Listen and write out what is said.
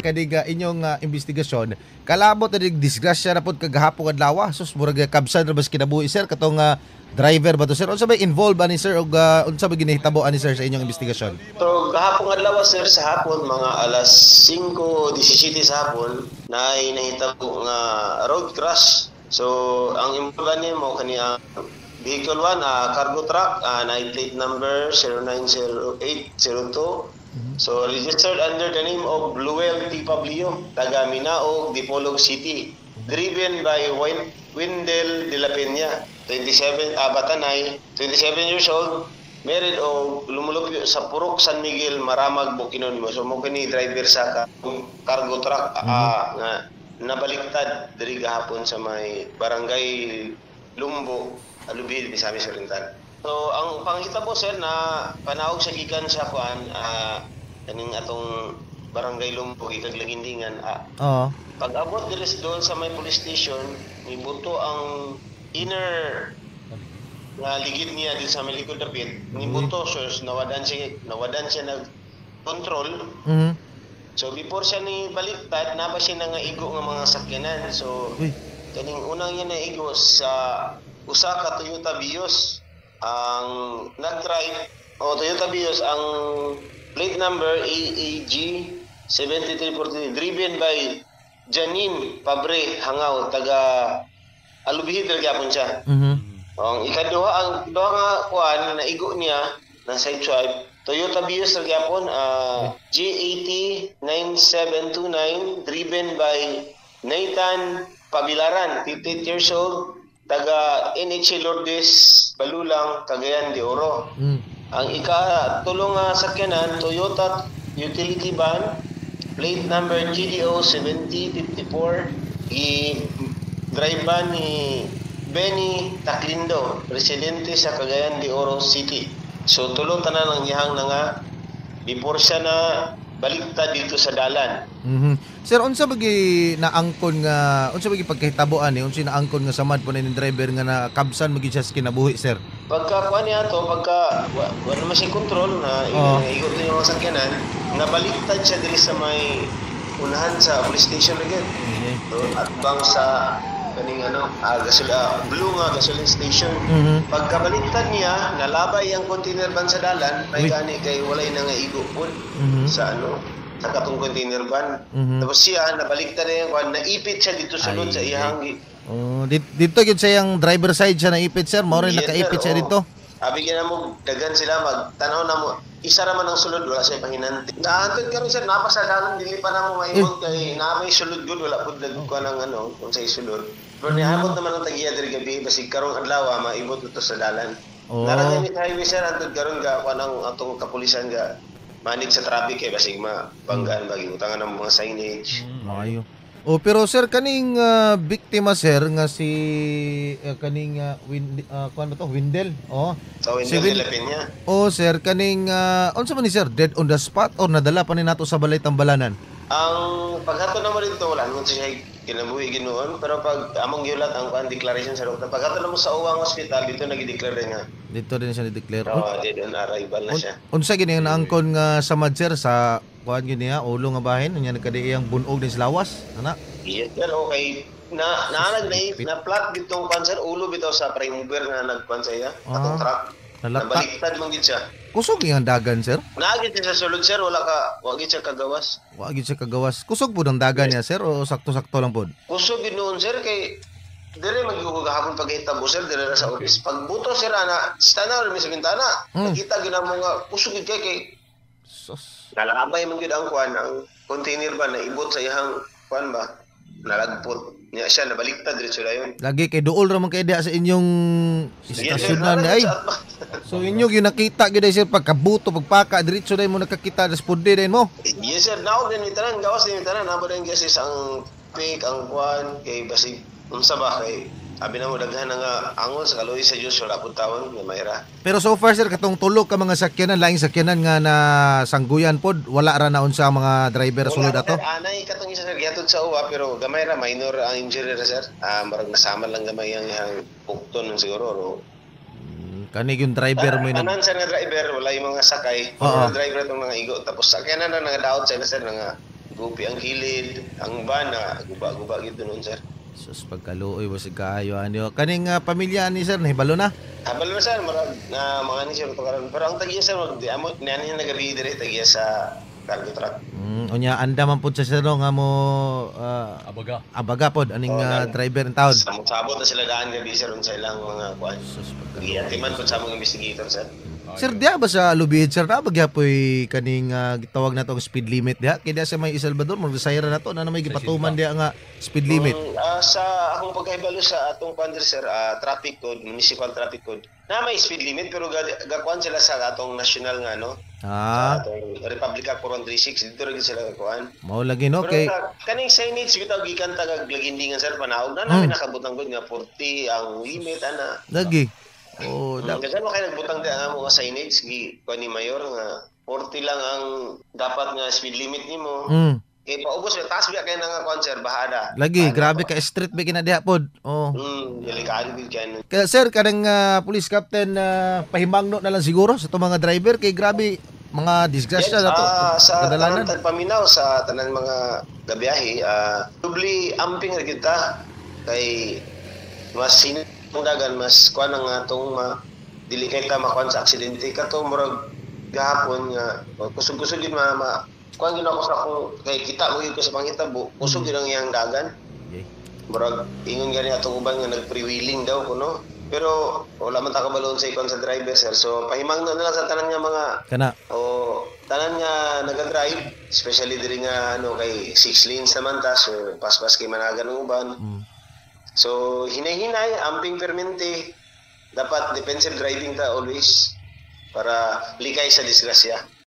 Kaniga inyong investigasyon, kalabot na disgrasya na po kagahapon adlaw. Sus murag kabsan ra bas kinabuhi sir katong driver ba to sir? Unsa ba involved ani sir og unsa ba ginahitabo ani sir sa inyong investigasyon? So, gahapon adlaw sir sa hapon mga alas 5:17 sa hapon na nahitabo nga road crash. So, ang imbugan niya mo kaniya vehicle 1 cargo truck na plate number 090802. So, registered under the name of Bluel T. Pablio, taga Minaog, Dipolog City. Driven by Wendell de la Peña, 27, Batanay, 27 years old, married o lumulupyo sa Purok San Miguel, Maramag, Bukidnon. So, mo kini driver sa cargo truck nga nabaliktad diri gahapon sa may barangay Lumbo, Alubid, Misamis Oriental. So, ang panghitabo sir na panawag sa gikan sa kuan kaning atong barangay Lumbo ikag Lagindingan. Pag-abot diri doon sa may police station, nibuto ang inner nga ligid niya din sa may likod dapit. Nibuto so nawadan siya nag control. So before siya ni baliktad, napa siya nga igo nga mga sakyanan. So kaning unang niya na igo sa usa ka Toyota Vios. Ang nag-drive Toyota Vios ang plate number AAG 7343 driven by Janine Pabre Hangaw taga Alubihid gyapon siya. Ang ikaduha ang duha nga kuan na igo niya na side drive Toyota Vios gyapon G80 9729 driven by Nathan Pabilaran 58 years old taga NH Lourdes Balulang Cagayan de Oro. Ang ikatulong nga sakyanan Toyota utility van plate number GDO 7054 drive van ni Benny Taclindo residente sa Cagayan de Oro City. So tulo tanan ang iyang nga before siya na baliktad dito sa dalan. Sir, unsa bagi naangkon nga unsa bagi pagkahitaboan ni unsa naangkon nga samad po ni driver nga na kabsan magi siya sa kinabuhi sir? Pagka kuan niya to, pagka wala man siya control na igot niya yung sakyanan, nabaliktad siya diri sa may unahan sa police station again. So, at bang sa kaning blue nga gasoline station. Pagkabaliktad niya, nalabay ang container van sa dalan, may gani kay walay na nga igo po sa sa katong container van. Tapos siya nabaliktad na yung naipit siya dito sulod sa iyang dito gyud sa yang driver side siya naipit sir, mao rin nakaipit siya dito. Abi na mo dagan sila magtanaw na mo isa ra man ang sulod wala siya pahinanti. Naantod karon sir napasadalan dili pa na mo maimong kay na may sulod gud wala pud ko nang kung say sulod. Pero niabot naman ang tagiya diri gabi basig karong adlaw maibot ito sa dalan. Naragay ni highway sir antod karon ga kanang atong kapulisan ga manig sa traffic kay basig mabanggaan bagi utangan ng mga signage. Maayo. Pero sir kaning biktima sir nga si kaning kuan ba to Wendell? So Wendell de la Peña. Sir kaning unsa man ni sir dead on the spot or nadala pa ni nato sa balay tambalanan? Ang paghato naman dito wala naman siya kinabuhi ginoon pero pag among giulat ang declaration sa doktor paghato namo sa uwang hospital dito nagi-declare nga. Dito din siya ni-declare. Dead on arrival na siya. Unsa gini nga naangkon nga samad sir sa kuan gini ulo nga bahin nya nagkadiiyang bunog din lawas ana? Yes sir okay na flat bitong cancer ulo bitaw sa prime mover nga nagkuan sa iya atong truck. Nabaliktad man gid siya. Kusog yung dagan, sir? Naagit siya sa sulod, sir. Wag siya kagawas. Wag siya kagawas. Kusog po ng dagan niya, sir? O sakto-sakto lang po? Kusog yun noon, sir. Kay dire magigugahapon pag-hitabo, sir. Dire sa office. Pagbuto, sir, stana rin sa bintana. Nakita ginamo nga kusog yun kay nalakabay man yun ang kuan. Ang container ba na ibot sa iyang kuan ba? Nalagpot. Niya siya, nabaliktad diretso na yun. Lagi kay duol raman kay diya sa inyong istasyonan ay. So inyo yung nakita gid sir pagkabuto pagpaka diretso na mo nakakita das pundi din mo. Yes sir, now din mitanan gawas din mitanan namo din kasi ang fake ang kuan kay basig unsa ba kay abi na mo daghan nga angon sa kaloy sa Dios wala pud tawon nga mayra. Pero so far sir katong tulo ka mga sakyanan laing sakyanan nga na sangguyan pod wala ra naon sa mga driver sulod ato. Anay katong isa sir gihatod sa uwa pero gamay ra minor ang injury ra sir. Marag nasama lang gamay ang pukton siguro. Kani yung driver mo yun. Anan sa nga driver, wala yung mga sakay. Mga driver itong mga igo. Tapos sakyanan na nga daot sa sir nga gupi ang kilid, ang bana, guba-guba gito nun, sir. Sus pagkaluoy mo si kaayo anyo. Kaning pamilya ni sir nahibalo na. Habal na, sir, marag na mga ni sir ito karon. Pero ang tagiya, sir, di amo niyan yung nagabi dire tagiya sa cargo truck. Unya anda man pud sa sir no, nga mo abaga pod aning driver in town. Sabot na sila daan gabi, sir, sa ilang mga kuan. Sus Giyatiman po sa mga investigator, sir. Sir, diya ba sa lubid, sir, na bagyapoy kaning gitawag na tong speed limit diha? Kaya diya sa may Salvador, mag-resayra na to, na may gipatuman diya nga speed limit. Sa akong pagkahibalo sa atong kuan, sir, traffic code, municipal traffic code, na may speed limit, pero gakuan sila sa atong national nga, no? Sa atong Republic Act 4136, dito rin sila gakuan. Mao lagi no, Pero kay kaning signage, bitaw gikan tagag lagindingan, sir, panahog na namin nakabutang gud nga 40 ang limit, ana. lagi. Oh, Dagan mo kayo nagbutang di ang mga signage kuan ni Mayor nga 40 lang ang dapat nga speed limit nimo. Kay paubos na taas biya kay nga concert bahada. Lagi, grabe ka street ba kinadiha pod. Oh. Delikado gid kay Kaya sir, kanang police captain pahimangno na lang siguro sa to mga driver kay grabe mga disgrasya na to. Sa Kadalanan. tanan paminaw sa tanan mga gabiyahe, dubli amping ra kita kay mas dagan mas kuan nga atong dili kay ta makuan sa aksidente kato murag gahapon nga kusog-kusog gid kuan gid ako sa akong kay kita mo gid ko sa panghitabo kusog gid ang iyang dagan. Murag ingon gani atong uban nga nag-freewheeling daw kuno pero wala man ta kabalon sa ikon sa driver, sir, so pahimangno na lang sa tanan nga mga tanan nga naga-drive, especially diri nga kay 6 lanes naman ta, so pas-pas kay managan ng uban. So, hinay-hinay, amping permente, dapat defensive driving ta always para likay sa disgrasya.